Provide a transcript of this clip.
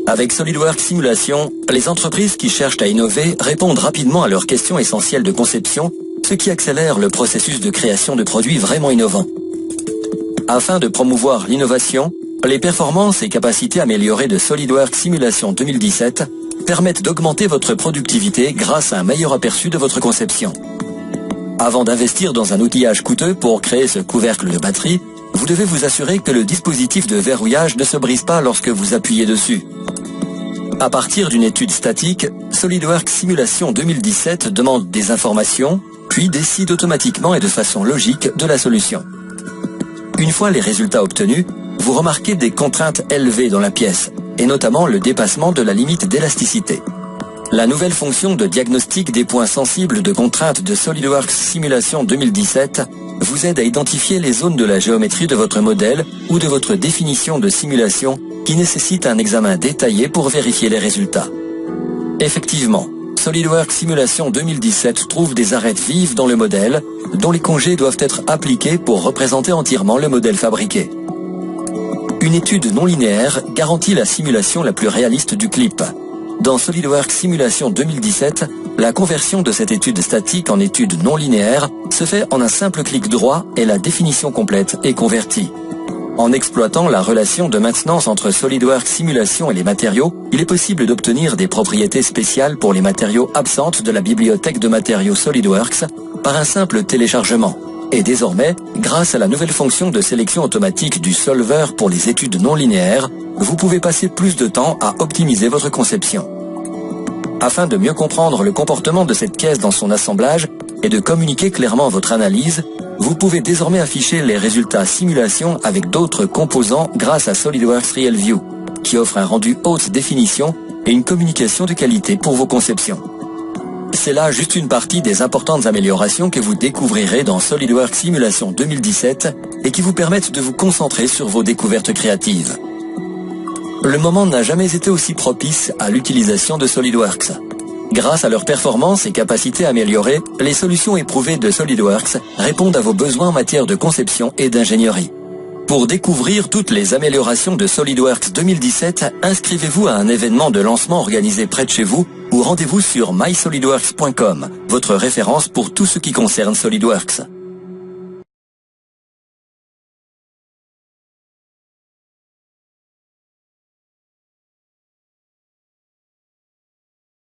Avec SolidWorks Simulation, les entreprises qui cherchent à innover répondent rapidement à leurs questions essentielles de conception, ce qui accélère le processus de création de produits vraiment innovants. Afin de promouvoir l'innovation, les performances et capacités améliorées de SolidWorks Simulation 2017 permettent d'augmenter votre productivité grâce à un meilleur aperçu de votre conception. Avant d'investir dans un outillage coûteux pour créer ce couvercle de batterie, vous devez vous assurer que le dispositif de verrouillage ne se brise pas lorsque vous appuyez dessus. À partir d'une étude statique, SolidWorks Simulation 2017 demande des informations, puis décide automatiquement et de façon logique de la solution. Une fois les résultats obtenus, vous remarquez des contraintes élevées dans la pièce, et notamment le dépassement de la limite d'élasticité. La nouvelle fonction de diagnostic des points sensibles de contrainte de SolidWorks Simulation 2017 vous aide à identifier les zones de la géométrie de votre modèle ou de votre définition de simulation qui nécessitent un examen détaillé pour vérifier les résultats. Effectivement, SolidWorks Simulation 2017 trouve des arêtes vives dans le modèle, dont les congés doivent être appliqués pour représenter entièrement le modèle fabriqué. Une étude non linéaire garantit la simulation la plus réaliste du clip. Dans SolidWorks Simulation 2017, la conversion de cette étude statique en étude non linéaire se fait en un simple clic droit et la définition complète est convertie. En exploitant la relation de maintenance entre SolidWorks Simulation et les matériaux, il est possible d'obtenir des propriétés spéciales pour les matériaux absentes de la bibliothèque de matériaux SolidWorks par un simple téléchargement. Et désormais, grâce à la nouvelle fonction de sélection automatique du solver pour les études non linéaires, vous pouvez passer plus de temps à optimiser votre conception. Afin de mieux comprendre le comportement de cette caisse dans son assemblage et de communiquer clairement votre analyse, vous pouvez désormais afficher les résultats simulation avec d'autres composants grâce à SolidWorks RealView, qui offre un rendu haute définition et une communication de qualité pour vos conceptions. C'est là juste une partie des importantes améliorations que vous découvrirez dans SolidWorks Simulation 2017 et qui vous permettent de vous concentrer sur vos découvertes créatives. Le moment n'a jamais été aussi propice à l'utilisation de SolidWorks. Grâce à leurs performances et capacités améliorées, les solutions éprouvées de SolidWorks répondent à vos besoins en matière de conception et d'ingénierie. Pour découvrir toutes les améliorations de SolidWorks 2017, inscrivez-vous à un événement de lancement organisé près de chez vous ou rendez-vous sur mysolidworks.com, votre référence pour tout ce qui concerne SolidWorks.